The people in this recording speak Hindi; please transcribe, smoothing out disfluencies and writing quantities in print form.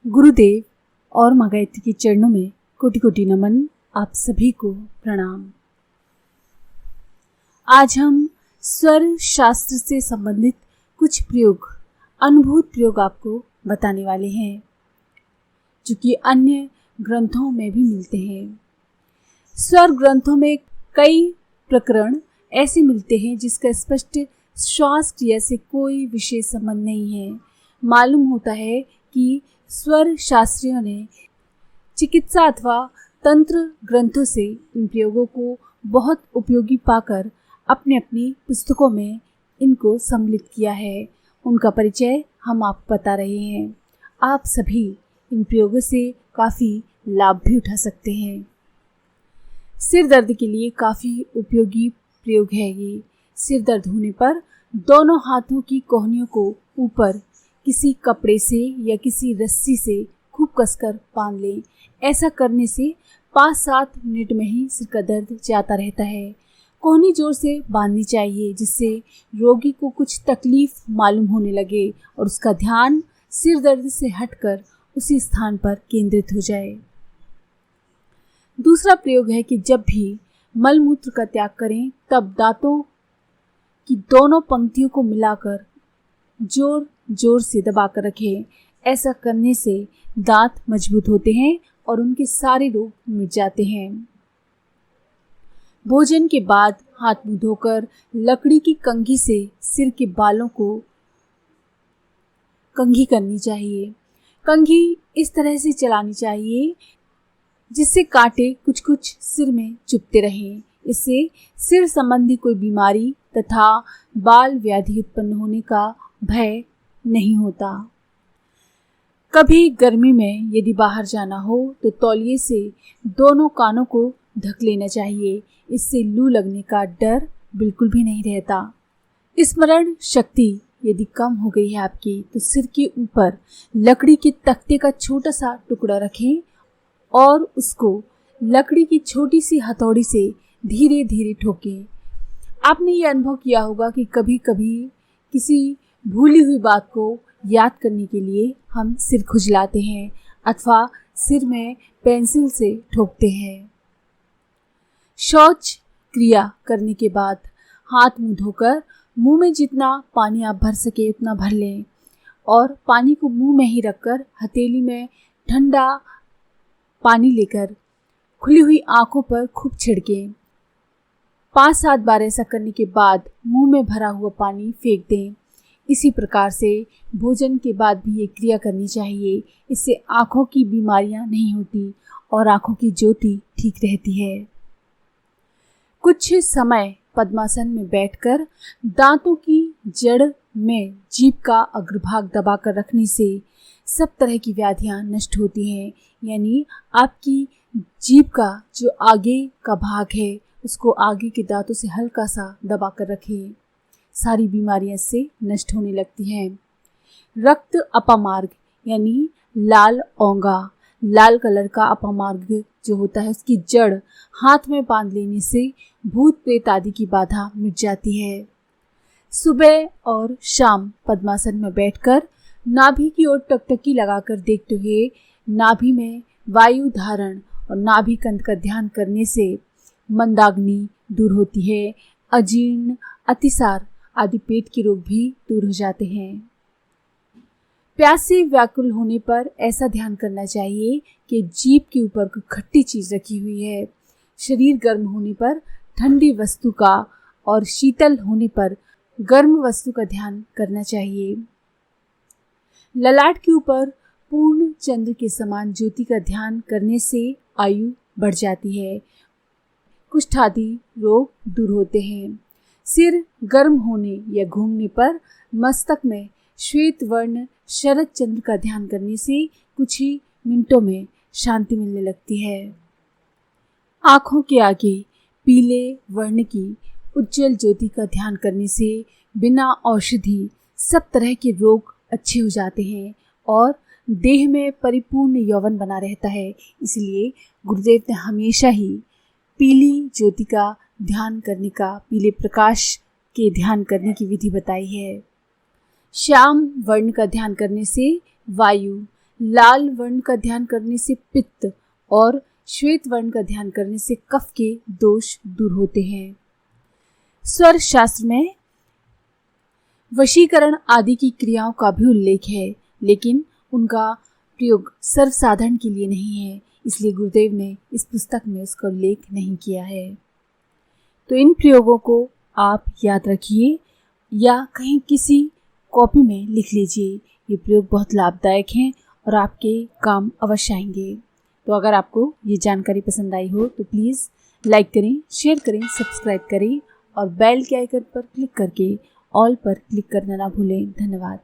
गुरुदेव और माँ गायत्री के चरणों में कोटि कोटि नमन। आप सभी को प्रणाम। आज हम स्वर शास्त्र से संबंधित कुछ प्रयोग, अनुभूत प्रयोग आपको बताने वाले हैं, जो कि अन्य ग्रंथों में भी मिलते हैं। स्वर ग्रंथों में कई प्रकरण ऐसे मिलते हैं जिसका स्पष्ट श्वास क्रिया से कोई विशेष संबंध नहीं है। मालूम होता है कि स्वर शास्त्रियों ने चिकित्सा अथवा तंत्र ग्रंथों से इन प्रयोगों को बहुत उपयोगी पाकर अपनी अपनी पुस्तकों में इनको सम्मिलित किया है। उनका परिचय हम आपको बता रहे हैं। आप सभी इन प्रयोगों से काफ़ी लाभ भी उठा सकते हैं। सिर दर्द के लिए काफ़ी उपयोगी प्रयोग है ये। सिर दर्द होने पर दोनों हाथों की कोहनियों को ऊपर किसी कपड़े से या किसी रस्सी से खूब कसकर बांध लें। ऐसा करने से 5-7 मिनट में ही सिर का दर्द जाता रहता है। कोहनी जोर से बांधनी चाहिए जिससे रोगी को कुछ तकलीफ मालूम होने लगे और उसका ध्यान सिर दर्द से हटकर उसी स्थान पर केंद्रित हो जाए। दूसरा प्रयोग है कि जब भी मल मूत्र का त्याग करें तब दांतों की दोनों पंक्तियों को मिलाकर जोर जोर से दबाकर रखें। ऐसा करने से दांत मजबूत होते हैं और उनके सारे रोग मिट जाते हैं। भोजन के बाद हाथ मुंह धोकर लकड़ी की कंघी से सिर के बालों को कंघी करनी चाहिए। कंघी इस तरह से चलानी चाहिए जिससे कांटे कुछ कुछ सिर में चुभते रहें। इससे सिर संबंधी कोई बीमारी तथा बाल व्याधि उत्पन्न होने का भय नहीं होता। कभी गर्मी में यदि बाहर जाना हो तो तौलिए से दोनों कानों को ढक लेना चाहिए। इससे लू लगने का डर बिल्कुल भी नहीं रहता। स्मरण शक्ति यदि कम हो गई है आपकी तो सिर के ऊपर लकड़ी के तख्ते का छोटा सा टुकड़ा रखें और उसको लकड़ी की छोटी सी हथौड़ी से धीरे धीरे ठोकें। आपने ये अनुभव किया होगा कि कभी कभी किसी भूली हुई बात को याद करने के लिए हम सिर खुजलाते हैं अथवा सिर में पेंसिल से ठोकते हैं। शौच क्रिया करने के बाद हाथ मुंह धोकर मुंह में जितना पानी आप भर सके उतना भर लें और पानी को मुंह में ही रखकर हथेली में ठंडा पानी लेकर खुली हुई आंखों पर खूब छिड़कें। 5-7 बार ऐसा करने के बाद मुंह में भरा हुआ पानी फेंक दें। इसी प्रकार से भोजन के बाद भी ये क्रिया करनी चाहिए। इससे आँखों की बीमारियां नहीं होती और आँखों की ज्योति ठीक रहती है। कुछ समय पद्मासन में बैठकर दांतों की जड़ में जीभ का अग्रभाग दबाकर रखने से सब तरह की व्याधियां नष्ट होती हैं। यानी आपकी जीभ का जो आगे का भाग है उसको आगे के दांतों से हल्का सा दबाकर रखें। सारी बीमारियां इससे नष्ट होने लगती हैं। रक्त अपामार्ग यानी लाल ओंगा, लाल कलर का अपामार्ग जो होता है उसकी जड़ हाथ में बांध लेने से भूत प्रेत आदि की बाधा मिट जाती है। सुबह और शाम पद्मासन में बैठकर नाभि की ओर टकटकी लगाकर देखते हुए नाभि में वायु धारण और नाभि कंठ का ध्यान करने से मंदाग्नि दूर होती है। अजीर्ण, अतिसार आदि पेट के रोग भी दूर हो जाते हैं। प्यास से व्याकुल होने पर ऐसा ध्यान करना चाहिए कि जीभ के ऊपर कोई खट्टी चीज रखी हुई है। शरीर गर्म होने पर ठंडी वस्तु का और शीतल होने पर गर्म वस्तु का ध्यान करना चाहिए। ललाट के ऊपर पूर्ण चंद्र के समान ज्योति का ध्यान करने से आयु बढ़ जाती है। कुष्ठ आदि रोग दूर होते हैं। सिर गर्म होने या घूमने पर मस्तक में श्वेत वर्ण शरद चंद्र का ध्यान करने से कुछ ही मिनटों में शांति मिलने लगती है। आँखों के आगे पीले वर्ण की उज्जवल ज्योति का ध्यान करने से बिना औषधि सब तरह के रोग अच्छे हो जाते हैं और देह में परिपूर्ण यौवन बना रहता है। इसलिए गुरुदेव ने हमेशा ही पीली ज्योति का ध्यान करने का, पीले प्रकाश के ध्यान करने की विधि बताई है। श्याम वर्ण का ध्यान करने से वायु, लाल वर्ण का ध्यान करने से पित्त और श्वेत वर्ण का ध्यान करने से कफ के दोष दूर होते हैं। स्वर शास्त्र में वशीकरण आदि की क्रियाओं का भी उल्लेख है, लेकिन उनका प्रयोग सर्वसाधारण के लिए नहीं है, इसलिए गुरुदेव ने इस पुस्तक में उसका उल्लेख नहीं किया है। तो इन प्रयोगों को आप याद रखिए या कहीं किसी कॉपी में लिख लीजिए। ये प्रयोग बहुत लाभदायक हैं और आपके काम अवश्य आएंगे। तो अगर आपको ये जानकारी पसंद आई हो तो प्लीज़ लाइक करें, शेयर करें, सब्सक्राइब करें और बेल के आइकन पर क्लिक करके ऑल पर क्लिक करना ना भूलें। धन्यवाद।